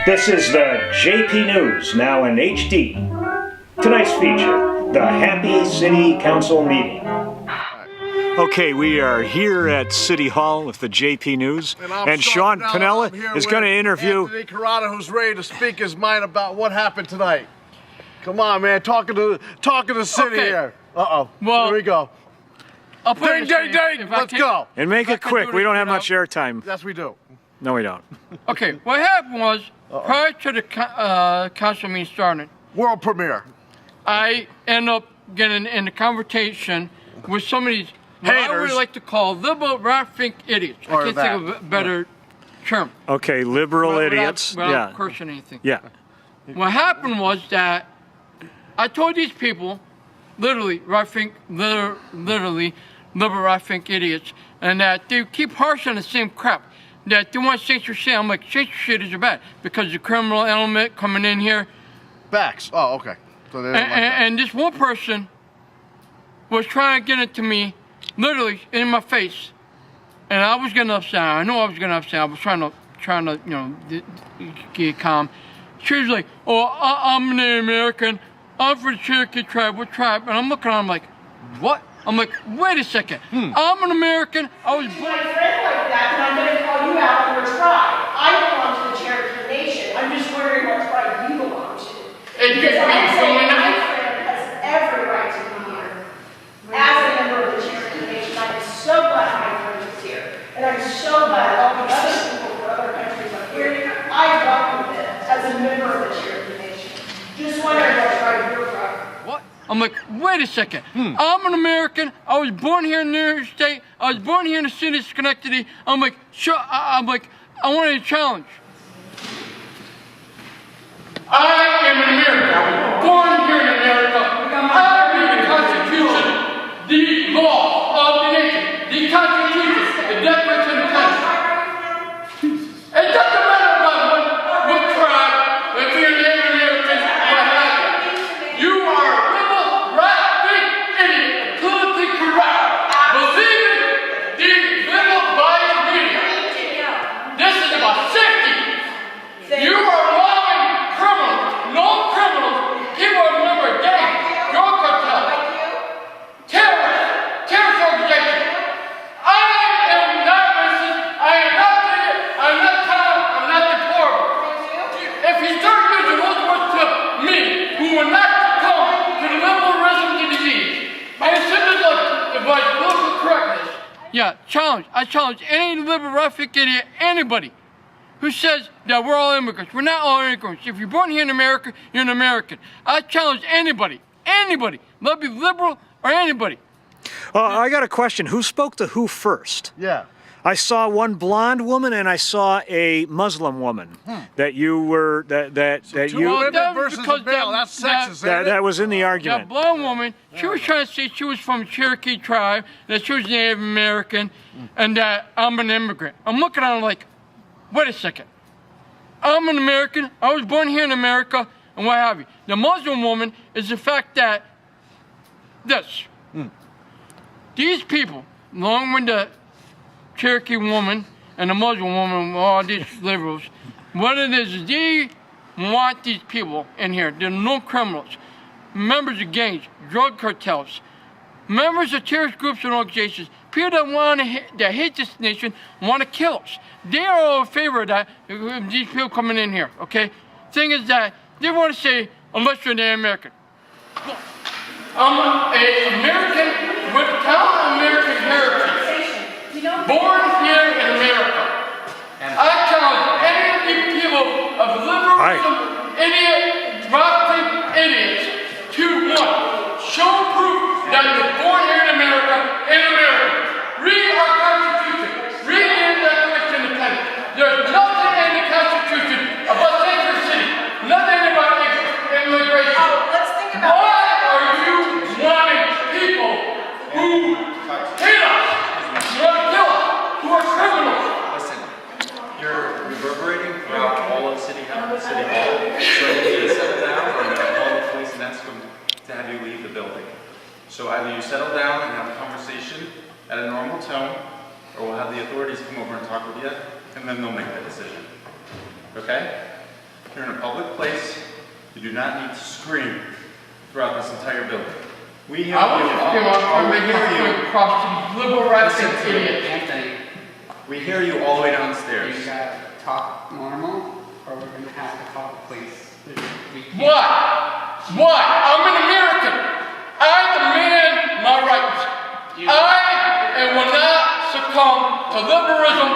This is the JP News, now in HD. Tonight's feature, the Happy City Council meeting. Okay, we are here at City Hall with the JP News, and Sean Piniella is going to interview Anthony Carrata, who's ready to speak his mind about what happened tonight. Come on, man, talking to the city here. Well, here we go. I'll put Ding, ding, ding. Let's go. And make it quick. We don't have much airtime. Yes, we do. No, we don't. Okay, what happened was, prior to the council meeting starting, World premiere. I end up getting in a conversation with some of these, what I would like to call liberal right-think idiots. I can't think of a better term. Okay, liberal idiots. Without cursing anything. Yeah. What happened was that I told these people, literally liberal right-think idiots, and that they keep harshing the same crap. That they want censorship. I'm like, censorship is bad because the criminal element coming in here. Facts. Oh, okay. So they didn't like that. And this one person was trying to get it to me, literally in my face, and I was getting upset. I know I was getting upset. I was trying to, you know, get calm. She was like, "Oh, I'm an American. I'm from the Cherokee tribe. What tribe?" And I'm looking at her, I'm like, "What?" I'm like, "Wait a second. I'm an American. I was born." My friend like that, and I'm going to call you out for your tribe. I belong to the Cherokee Nation. I'm just wondering what tribe you belong to. Because I'm saying my friend has every right to be here. As a member of the Cherokee Nation, I'm so glad my friend is here. And I'm so glad all the other people from other countries are here. I welcome them as a member of the Cherokee Nation. Just wondering what tribe you're from. What? I'm like, wait a second. I'm an American. I was born here in New York State. I was born here in the city of Schenectady. I'm like, sure. I'm like, I wanted a challenge. I am an American. I was born here in America. I read the Constitution, the law of the nation, the Constitution, the Declaration of Independence. It doesn't matter about what tribe, if you're an American, what have you. You are a liberal, right-wing idiot, politically correct, believing the liberal biased media. This is about safety. You are allowing criminals, known criminals, people who remember gangs, drug cartels, terrorist organizations. I am not racist. I am not bigot. I'm not tolerant. I'm not deplorable. If he starts using those words to me, who will not come to the liberalism to disease, and it's simply like political correctness. Yeah, challenge. I challenge any liberal right-think idiot, anybody who says that we're all immigrants. We're not all immigrants. If you're born here in America, you're an American. I challenge anybody, let be liberal or anybody. I got a question. Who spoke to who first? Yeah. I saw one blonde woman and I saw a Muslim woman. That you were Two women versus a male. That's sexist. that was in the That argument. blonde woman, she was trying to say she was from Cherokee tribe, that she was Native American, and that I'm an immigrant. I'm looking at her like, wait a second. I'm an American. I was born here in America, and what have you. The Muslim woman is the fact that these people, along with the Cherokee woman and the Muslim woman, all these liberals, what it is they want these people in here. They're no criminals, members of gangs, drug cartels, members of terrorist groups and organizations, people that hate this nation, want to kill us. They are all in favor of that, these people coming in here, okay? Thing is that they want to say, unless you're an American. I'm an American with Italian-American heritage, born here in America. I challenge any of these people of liberalism, right-wing idiots, to one, show proof that you're born here in America, Read our Constitution. Read the Declaration of Independence. There's nothing in the Constitution about safer city. Nothing about immigration. Let's think about Why are you wanting people who hate us, who want to kill us, who are criminals? Listen, you're reverberating throughout all of City Hall. So you need to settle down, or I'm going to call the police and ask them to have you leave the building. So either you settle down and have a conversation at a normal tone, or we'll have the authorities come over and talk with you, and then they'll make the decision. Okay? you're in a public place, you do not need to scream throughout this entire building. We hear I was you. just making a point across these liberal rights Listen to me. idiots. Anthony, We hear you all the way downstairs. you gotta talk normal, or we're gonna have to call the police. We can't- What? I'm an American. I demand my rights. I will not succumb to liberalism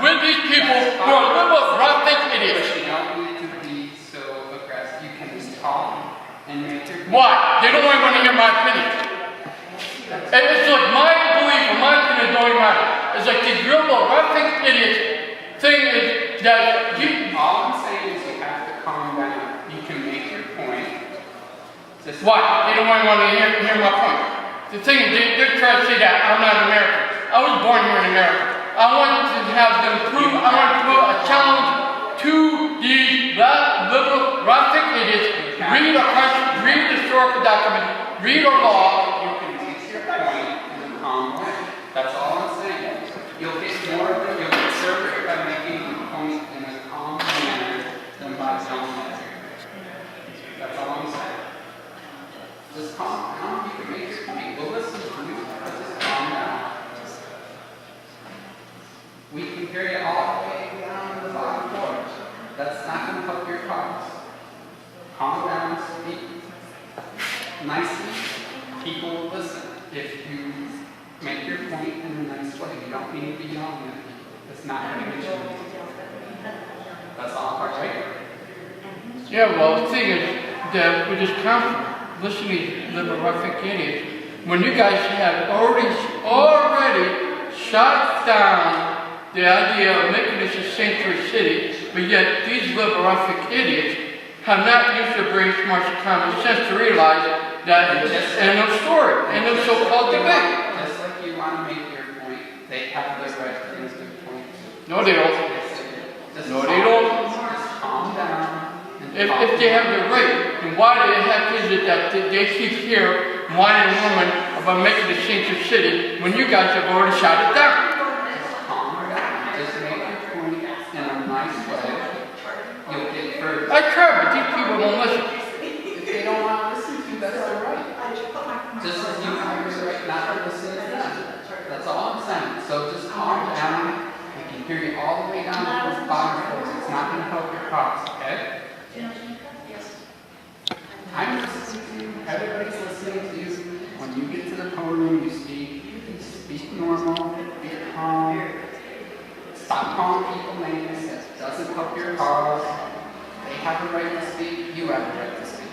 with these people who are liberal right idiots. You don't need to be so aggressive. You can just talk and make your. Why? They don't even want to hear my opinion. And it's like my belief or my opinion don't even matter. It's like these liberal right idiots thing is that you. All I'm saying is you have to calm down. You can make your point. Just Why? They don't even want to hear my point. The thing is, they're trying to say that I'm not American. I was born here in America. I want to have them prove, I want to put a challenge to these liberal, right idiots. Read our country, read the historical documents, read our law. You can make your point in a calm way. That's all I'm saying. You'll get served by making your point in a calm manner than by telling it. That's all I'm saying. Just calm down. You can make your point. We'll listen to you, but just calm down. We can hear you all the way down to the bottom floor. That's not going to help your cause. Calm down, speak nicely. People will listen if you make your point in a nice way. You don't need to be yelling at people. It's not going to get you. That's all, right? Yeah, well, the thing is that with this conference, listening to liberal right idiots, when you guys have already shut down the idea of making this a sanctuary city, but yet these liberal right idiots have not used their brains much common sense to realize that it's end of story, end of so-called debate. Just like you want to make your point, they have the right to make their point. No, they don't. No, they don't. Just calm down. If they have the right, then why the heck is it that they keep here whining and woman about making the sanctuary city when you guys have already shot it down? Calm down. Just make your point in a nice way. You'll get further. I try, but these people don't listen. If they don't want to listen to you, that's their right. Just as you have the right not to listen to them. That's all I'm saying. So just calm down. I can hear you all the way down to the bottom floor. It's not going to help your cause, okay? I'm listening to you. Everybody's listening to you. When you get to the podium, you speak normal, be calm. Stop calling people names. That doesn't help your cause. They have a right to speak. You have a right to speak.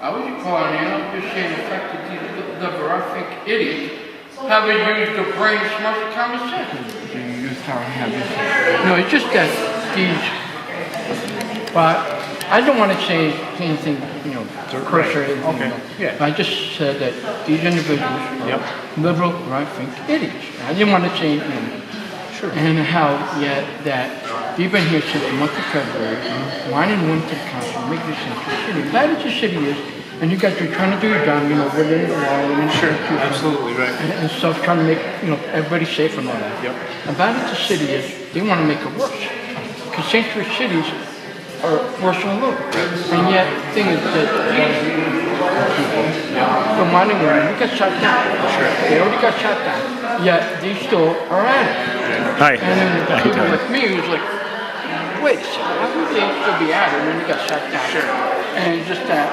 I wasn't calling you, I'm just saying the fact that these liberal idiots haven't used their brain as much as common sense. No, it's just that these, but I don't want to say anything, curse or anything. Okay. Yeah. I just said that these individuals are liberal, right-wing idiots. I didn't want to say, Sure. and how yet that they've been here since the month of February, whining and went to the council, make this into a city. Bad as the city is, and you guys are trying to do your job, within the law and Sure. Absolutely right. and stuff, trying to make everybody safe and all that. Yep. And bad as the city is, they want to make it worse. Because sanctuary cities are worse than low. And yet, the thing is that these people, from whining and we got shot down. Sure. They already got shot down. Yet they still are at it. Hi. And then the people like me was like, wait a second, how would they still be at it when you got shot down? Sure. And just that,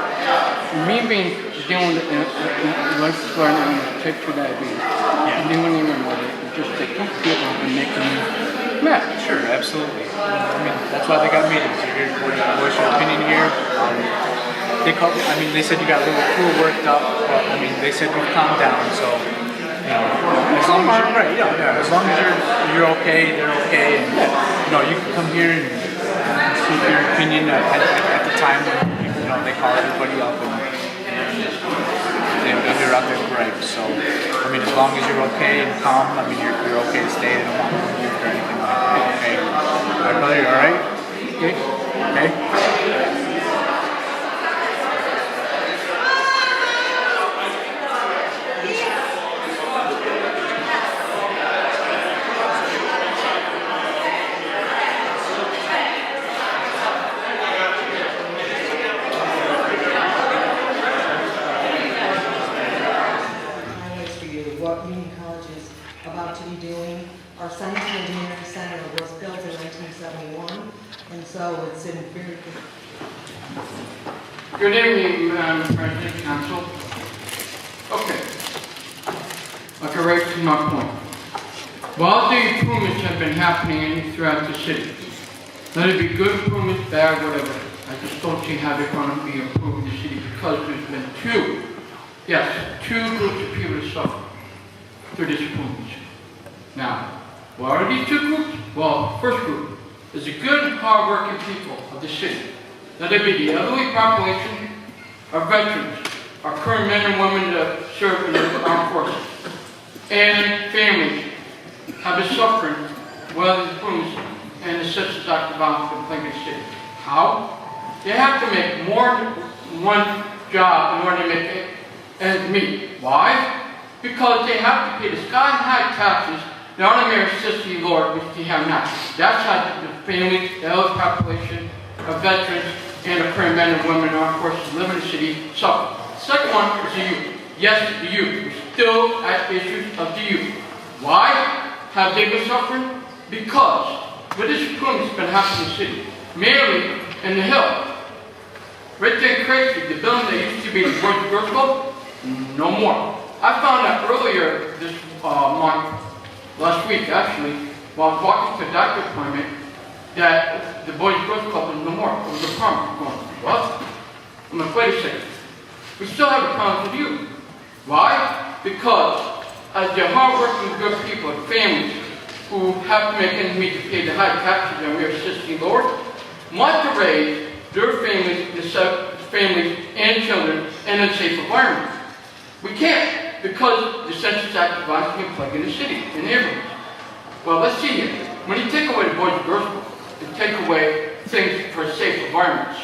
me being dealing with life learning type 2 diabetes, and dealing with it, just that these people have been making me mad. Sure, absolutely. I mean, that's why they got meetings. You're here to voice your opinion here. They said you got a little worked up, but I mean, they said you've calmed down, so, as long as you're right, as long as you're okay, they're okay, and, you can come here and speak your opinion at the time when, they call everybody up and they hear out their gripes, so, I mean, as long as you're okay and calm, I mean, you're okay to stay, they don't want to move or anything like that, okay? All right, brother, you all right? Okay? so it's inferior. Good evening, Madam President, Council. Okay. I'll go right to my point. While the improvements have been happening throughout the city, let it be good improvements, bad, whatever, I just don't see how they're going to be improving the city because there's been two groups of people that suffer through this improvement. Now, what are these two groups? Well, first group is the good, hard-working people of the city. Let it be the elderly population, our veterans, our current men and women that serve in the armed forces, and families have been suffering while these improvements and the census act of violence in Plain City. How? They have to make more than one job in order to make ends meet. Why? Because they have to pay the sky-high taxes that our mayor says to you, Lord, which they have not. That's how the families, the elderly population, of veterans, and the current men and women in our forces who live in the city suffer. The second one is the youth. Yes, the youth. We're still at issues of the youth. Why have they been suffering? Because with this improvement that's been happening in the city, mainly in the hill, right there in Crazy, the building that used to be the Boys and Girls Club, no more. I found out earlier this month, last week actually, while I was walking to a doctor's appointment, that the Boys and Girls Club is no more. It was a problem. I'm going, what? I'm like, wait a second. We still have a problem with you. Why? Because as the hard-working good people and families who have to make ends meet to pay the high taxes and we are assisting Lord, want to raise their families and children in a safe environment. We can't because the Census Act of violence can plug in the city, in the neighborhoods. Well, let's see here. When you take away the Boys and Girls Club, you take away things for safe environments,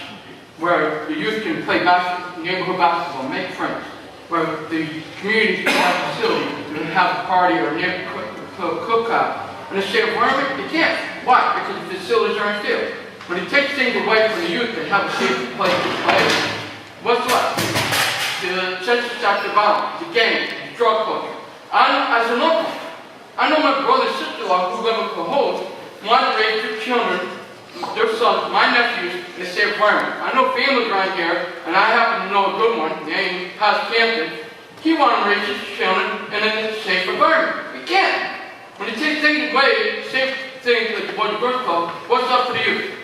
where the youth can play neighborhood basketball, make friends, where the community can have facilities to have a party or a neighborhood cookout. In a safe environment, you can't. Why? Because the facilities aren't there. When you take things away from the youth that have a safe place to play, what's left? The Census Act of violence, the gangs, the drug culture. As an uncle, I know my brother and sister-in-law who live in Cahoes want to raise their children, their sons, my nephews, in a safe environment. I know families around here, and I happen to know a good one, named Paz Campton. He wants to raise his children in a safe environment. We can't. When you take things away, safe things like the Boys and Girls Club, what's up for the youth?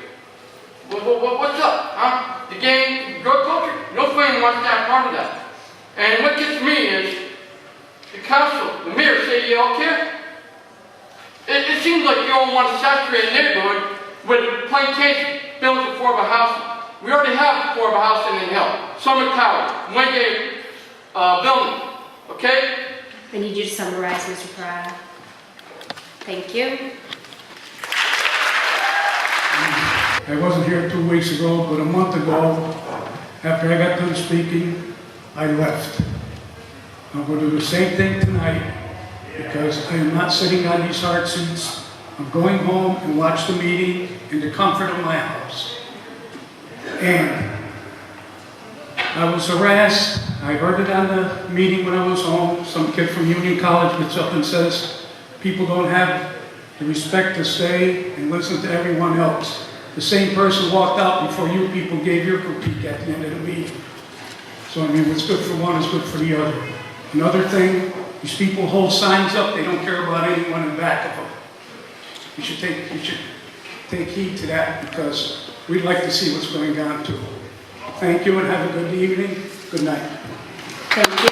What's up? Huh? The gang, drug culture? No family wants to have part of that. And what gets me is the council, the mayor say you all care. It seems like you all want to saturate the neighborhood with plantation, building affordable housing. We already have affordable housing in the hill. Summer Tower, Wingate building. Okay? I need you to summarize, Mr. Prada. Thank you. I wasn't here 2 weeks ago, but a month ago, after I got done speaking, I left. I'm going to do the same thing tonight because I am not sitting on these hard seats. I'm going home and watch the meeting in the comfort of my house. And I was harassed. I heard it on the meeting when I was home. Some kid from Union College gets up and says, people don't have the respect to stay and listen to everyone else. The same person walked out before you people gave your critique at the end of the meeting. So, I mean, what's good for one is good for the other. Another thing, these people hold signs up, they don't care about anyone in back of them. You should take heed to that because we'd like to see what's going on too. Thank you and have a good evening. Good night. Thank you.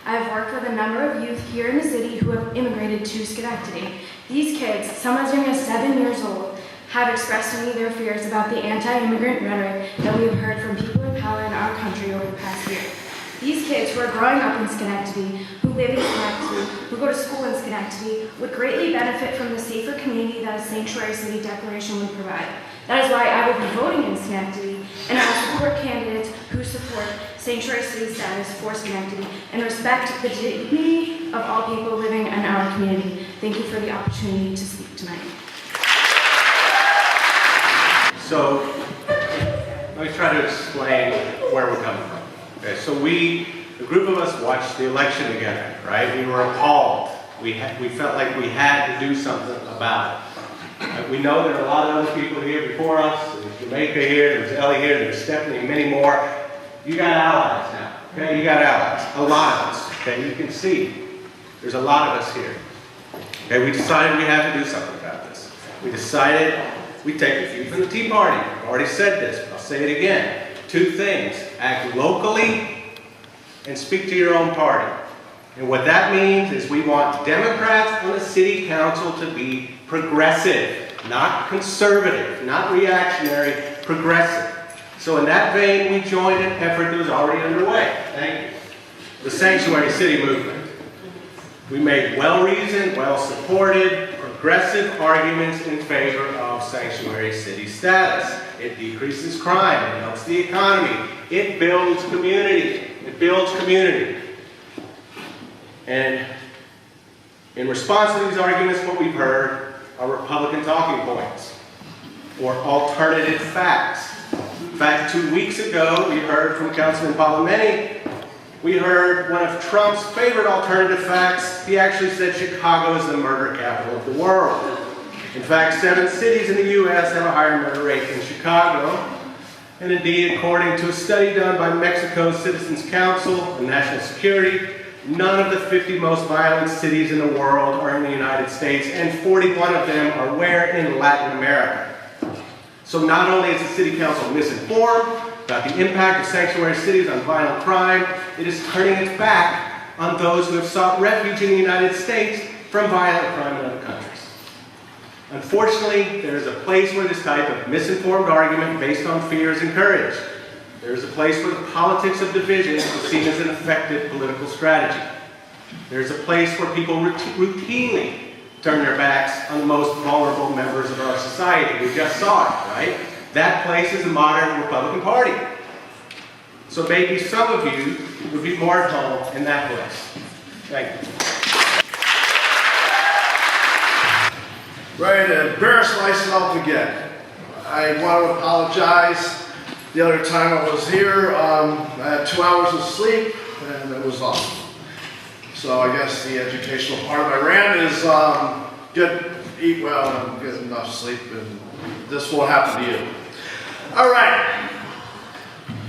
I've worked with a number of youth here in the city who have immigrated to Schenectady. These kids, some as young as 7 years old, have expressed to me their fears about the anti-immigrant rhetoric that we have heard from people in power in our country over the past year. These kids who are growing up in Schenectady, who live in Schenectady, who go to school in Schenectady, would greatly benefit from the safer community that a sanctuary city declaration would provide. That is why I will be voting in Schenectady, and I will support candidates who support sanctuary city status for Schenectady and respect the dignity of all people living in our community. Thank you for the opportunity to speak tonight. So, let me try to explain where we're coming from. Okay, so a group of us watched the election together, right? We were appalled. We felt like we had to do something about it. We know there are a lot of other people here before us. There's Jamaica here, there's Ellie here, there's Stephanie, and many more. You got allies now, okay? You got allies, a lot of us, okay? You can see there's a lot of us here. Okay, we decided we have to do something about this. We decided we'd take a few from the Tea Party. I've already said this, but I'll say it again. 2 things, act locally and speak to your own party. And what that means is we want Democrats on the city council to be progressive, not conservative, not reactionary, progressive. So in that vein, we joined an effort that was already underway. Thank you. The Sanctuary City Movement. We made well-reasoned, well-supported, progressive arguments in favor of sanctuary city status. It decreases crime, it helps the economy, it builds community. It builds community. And in response to these arguments, what we've heard are Republican talking points or alternative facts. In fact, 2 weeks ago, we heard from Councilman Palomeni, we heard one of Trump's favorite alternative facts. He actually said Chicago is the murder capital of the world. In fact, 7 cities in the U.S. have a higher murder rate than Chicago. And indeed, according to a study done by Mexico's Citizens Council on National Security, none of the 50 most violent cities in the world are in the United States, and 41 of them are where? In Latin America. So not only is the City Council misinformed about the impact of sanctuary cities on violent crime, it is turning its back on those who have sought refuge in the United States from violent crime in other countries. Unfortunately, there is a place where this type of misinformed argument based on fear is encouraged. There is a place where the politics of division is seen as an effective political strategy. There is a place where people routinely turn their backs on the most vulnerable members of our society. We just saw it, right? That place is the modern Republican Party. So maybe some of you would be more at home in that place. Thank you. Ready to embarrass myself again. I want to apologize. The other time I was here, I had 2 hours of sleep, and it was awesome. So I guess the educational part of my rant is eat well and get enough sleep, and this won't happen to you. All right.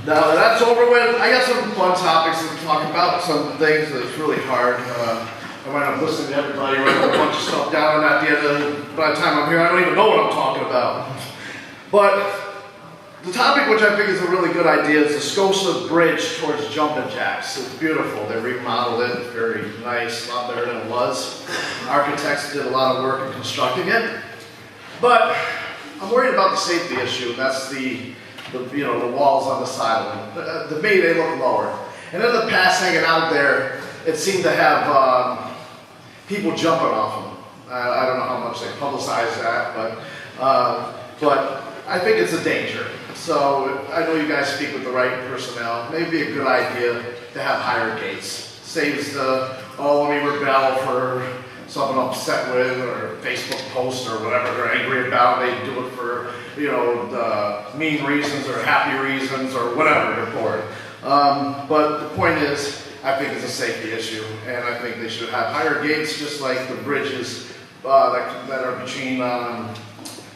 Now that that's over with, I got some fun topics to talk about, some things that's really hard. I might not listen to everybody, write a bunch of stuff down, and at the end by the time I'm here, I don't even know what I'm talking about. But the topic, which I think is a really good idea, is the Scotia Bridge towards Jumping Jacks. It's beautiful. They remodeled it. It's very nice, a lot better than it was. Architects did a lot of work in constructing it. But I'm worried about the safety issue, and that's the walls on the side of it. To me, they look lower. And in the past, hanging out there, it seemed to have people jumping off them. I don't know how much they publicize that, but I think it's a danger. So I know you guys speak with the right personnel. Maybe a good idea to have higher gates. Saves the, let me rebel for something I'm upset with, or Facebook post, or whatever they're angry about. They do it for, the mean reasons, or happy reasons, or whatever they're for it. But the point is, I think it's a safety issue, and I think they should have higher gates, just like the bridges that are between Mount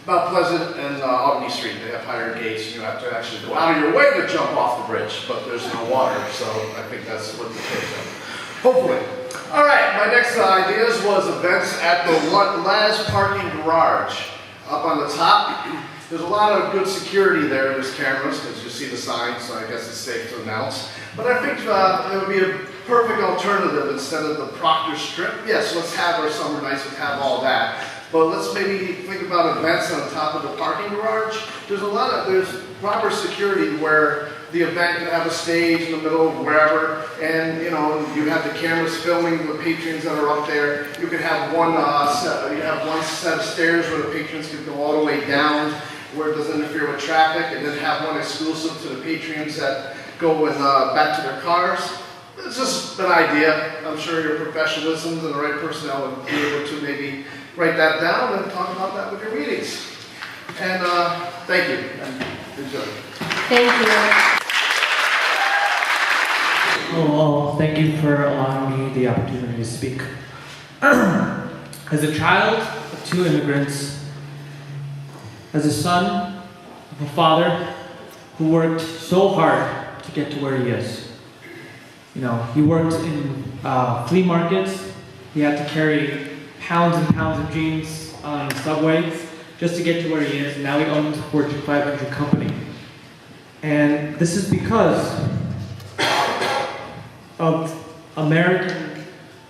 Pleasant and Albany Street. They have higher gates, and you have to actually go out of your way to jump off the bridge, but there's no water, so I think that's what the case is. Hopefully. All right, my next ideas was events at the Laz parking garage. Up on the top, there's a lot of good security there. There's cameras, because you see the signs, so I guess it's safe to announce. But I think it would be a perfect alternative instead of the Proctor Strip. Yes, let's have our summer nights, let's have all that. But let's maybe think about events on top of the parking garage. There's proper security where the event can have a stage in the middle of wherever, and you have the cameras filming the patrons that are up there. You can have one set of stairs where the patrons can go all the way down, where it doesn't interfere with traffic, and then have one exclusive to the patrons that go back to their cars. It's just an idea. I'm sure your professionalism and the right personnel would be able to maybe write that down and talk about that with your meetings. And thank you, and enjoy. Thank you. Well, thank you for allowing me the opportunity to speak. As a child of 2 immigrants, as a son of a father who worked so hard to get to where he is. You know, he worked in flea markets. He had to carry pounds and pounds of jeans on the subway just to get to where he is. And now he owns a Fortune 500 company. And this is because of American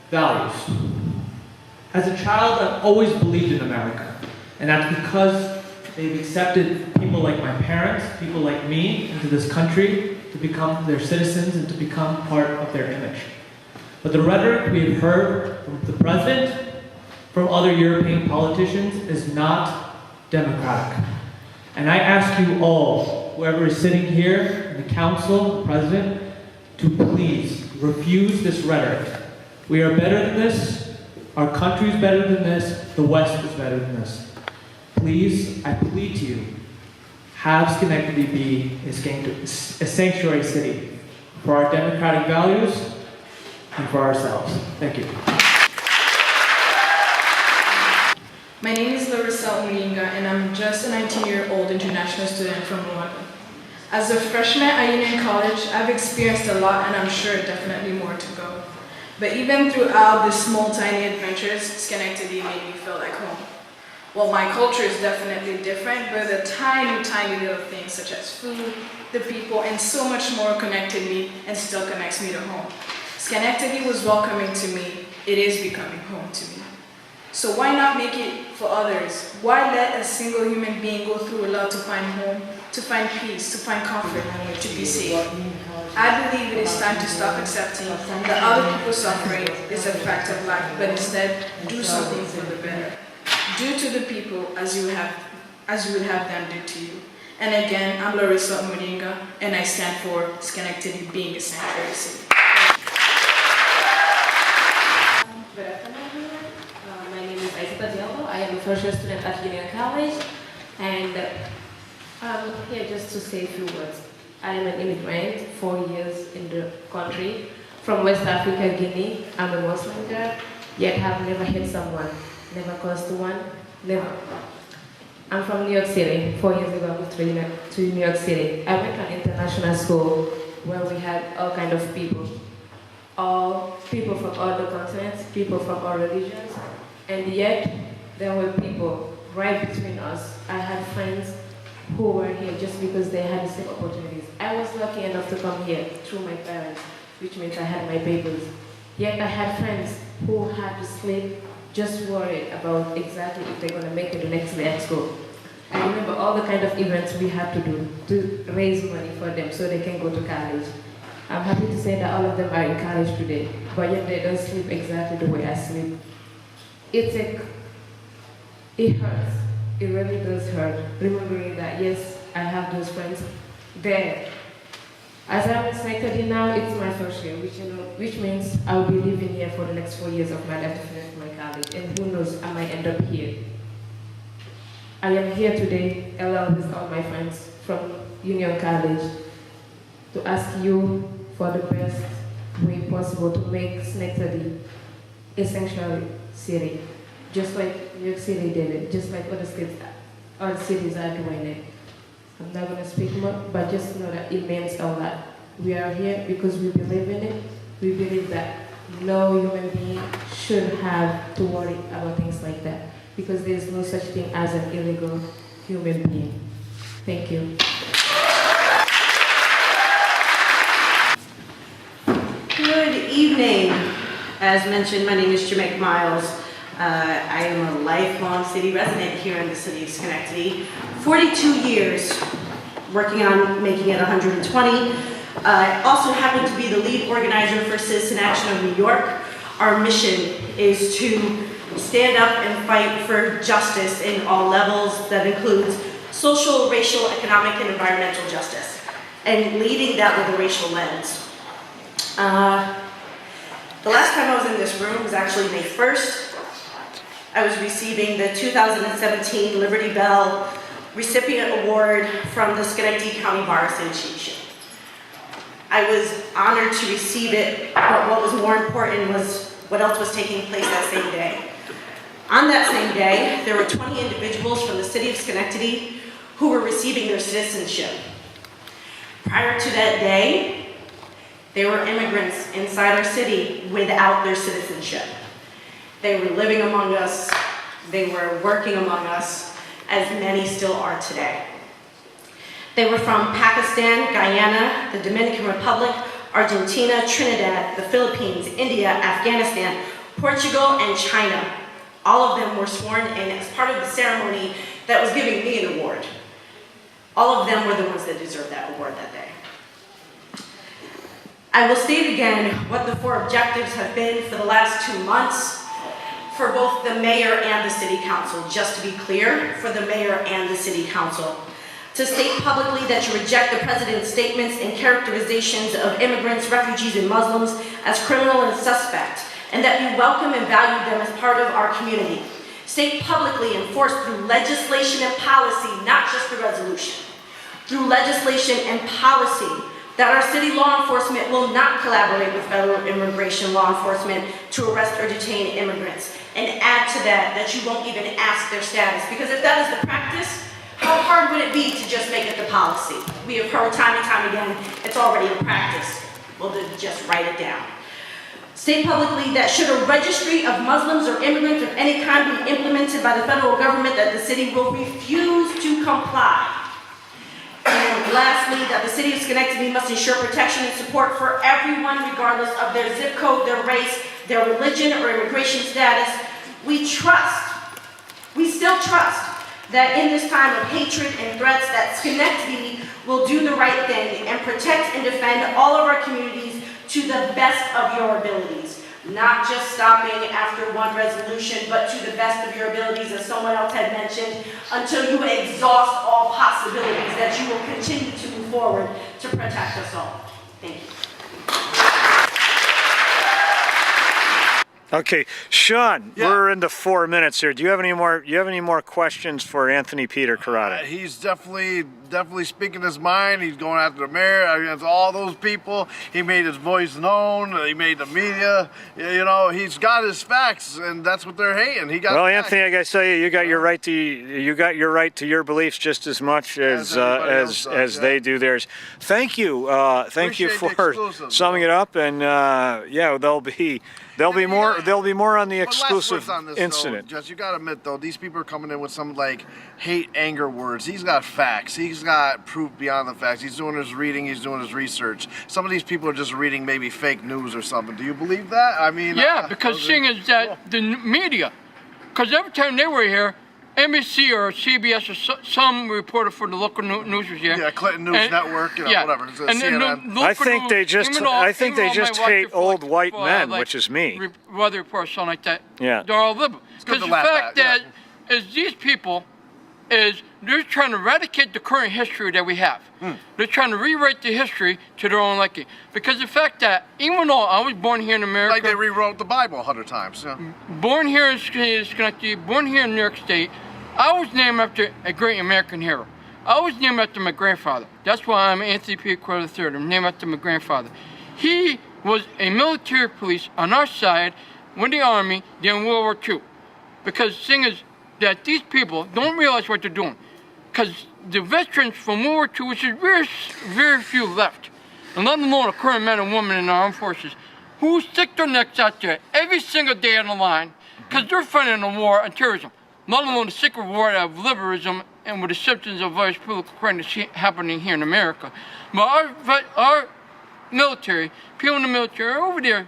values. As a child, I've always believed in America. And that's because they've accepted people like my parents, people like me, into this country to become their citizens and to become part of their image. But the rhetoric we've heard from the president, from other European politicians, is not democratic. And I ask you all, whoever is sitting here, the council, the president, to please refuse this rhetoric. We are better than this, our country is better than this, the West is better than this. Please, I plead to you, have Schenectady be a sanctuary city for our democratic values and for ourselves. Thank you. My name is Larissa Omulinga, and I'm just a 19-year-old international student from Rwanda. As a freshman at Union College, I've experienced a lot, and I'm sure definitely more to go. But even throughout the small, tiny adventures, Schenectady made me feel like home. Well, my culture is definitely different, but the tiny, tiny little things such as food, the people, and so much more connected me and still connects me to home. Schenectady was welcoming to me. It is becoming home to me. So why not make it for others? Why let a single human being go through a lot to find home, to find peace, to find comfort, to be safe? I believe it is time to stop accepting that other people's suffering is a fact of life, but instead do something for the better. Do to the people as you would have them do to you. And again, I'm Larissa Omulinga, and I stand for Schenectady being a sanctuary city. Good afternoon, everyone. My name is Isabel Diallo. I am a first-year student at Union College, and I'm here just to say a few words. I am an immigrant, 4 years in the country, from West Africa, Guinea. I'm a Muslim girl, yet have never hit someone, never caused one, never. I'm from New York City. 4 years ago, I moved to New York City. I went to an international school where we had all kinds of people. All people from all the continents, people from all religions, and yet there were people right between us. I had friends who were here just because they had the same opportunities. I was lucky enough to come here through my parents, which means I had my papers. Yet I had friends who had to sleep just worried about exactly if they're going to make it the next day at school. I remember all the kind of events we had to do to raise money for them so they can go to college. I'm happy to say that all of them are in college today, but yet they don't sleep exactly the way I sleep. It hurts. It really does hurt, remembering that, yes, I have those friends there. As I'm in Schenectady now, it's my first year, which means I'll be living here for the next 4 years of my life to finish my college, and who knows, I might end up here. I am here today, along with all my friends from Union College, to ask you for the best way possible to make Schenectady a sanctuary city, just like New York City did it, just like other cities are doing it. I'm not going to speak more, but just know that it means a lot. We are here because we believe in it. We believe that no human being should have to worry about things like that, because there is no such thing as an illegal human being. Thank you. Good evening. As mentioned, my name is Jamaica Miles. I am a lifelong city resident here in the city of Schenectady. 42 years working on making it 120. I also happen to be the lead organizer for Citizen Action of New York. Our mission is to stand up and fight for justice in all levels. That includes social, racial, economic, and environmental justice, and leading that with a racial lens. The last time I was in this room was actually May 1st. I was receiving the 2017 Liberty Bell Recipient Award from the Schenectady County Bar Association. I was honored to receive it, but what was more important was what else was taking place that same day. On that same day, there were 20 individuals from the city of Schenectady who were receiving their citizenship. Prior to that day, there were immigrants inside our city without their citizenship. They were living among us, they were working among us, as many still are today. They were from Pakistan, Guyana, the Dominican Republic, Argentina, Trinidad, the Philippines, India, Afghanistan, Portugal, and China. All of them were sworn in as part of the ceremony that was giving me an award. All of them were the ones that deserved that award that day. I will state again what the 4 objectives have been for the last 2 months for both the mayor and the city council. Just to be clear, for the mayor and the city council. To state publicly that you reject the president's statements and characterizations of immigrants, refugees, and Muslims as criminal and suspect, and that you welcome and value them as part of our community. State publicly and force through legislation and policy, not just the resolution, through legislation and policy, that our city law enforcement will not collaborate with federal immigration law enforcement to arrest or detain immigrants. And add to that, that you won't even ask their status. Because if that is the practice, how hard would it be to just make it the policy? We have heard time and time again, it's already in practice. Well, then just write it down. State publicly that should a registry of Muslims or immigrants of any kind be implemented by the federal government, that the city will refuse to comply. And lastly, that the city of Schenectady must ensure protection and support for everyone regardless of their zip code, their race, their religion, or immigration status. We still trust that in this time of hatred and threats that Schenectady will do the right thing and protect and defend all of our communities to the best of your abilities. Not just stopping after one resolution, but to the best of your abilities, as someone else had mentioned, until you exhaust all possibilities, that you will continue to move forward to protect us all. Thank you. Okay, Sean, Yeah. we're into 4 minutes here. Do you have any more questions for Anthony Peter Carrata? He's definitely speaking his mind. He's going after the mayor, against all those people. He made his voice known. He made the media. You know, he's got his facts, and that's what they're hating. He got. Well, facts. Anthony, I gotta tell you, you got your right to your beliefs just as much as they do theirs. Thank you, thank you for summing it up, and yeah, there'll be more on the exclusive incident. Jess, you gotta admit though, these people are coming in with some like hate, anger words. He's got facts. He's got proof beyond the facts. He's doing his reading. He's doing his research. Some of these people are just reading maybe fake news or something. Do you believe that? I mean, yeah, because seeing is that the media, because every time they were here, NBC or CBS or some reporter for the local news was here. Yeah, Clinton News Network, you know, whatever. CNN. I think they just hate old white men, like, which is me. Weather report or something like that. Yeah. They're all liberal. Because the fact that is these people is they're trying to eradicate the current history that we have. They're trying to rewrite the history to their own liking. Because the fact that even though I was born here in America, like they rewrote the Bible 100 times. Yeah. Born here in Schenectady, born here in New York State, I was named after a great American hero. I was named after my grandfather. That's why I'm Anthony P. Carter III. I'm named after my grandfather. He was a military police on our side with the Army during World War II. Because the thing is that these people don't realize what they're doing. Because the veterans from World War II, which is very, very few left, and let alone the current men and women in our armed forces, who stick their necks out there every single day on the line, because they're fighting a war on terrorism. Not alone the secret war of liberalism and with the symptoms of various political crimes happening here in America. But our military, people in the military are over there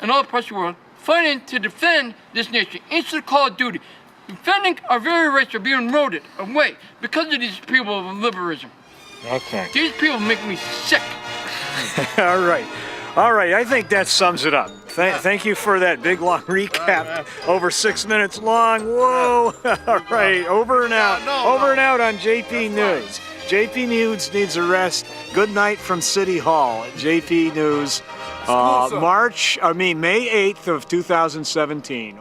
in all parts of the world fighting to defend this nation. Instant Call of Duty. Defending our very rights are being eroded away because of these people of liberalism. Okay. These people make me sick. All right. I think that sums it up. Thank you for that big long recap. Over 6 minutes long. Whoa. All right. Over and out. Over and out on JP News. JP News needs a rest. Good night from City Hall. JP News. May 8th of 2017.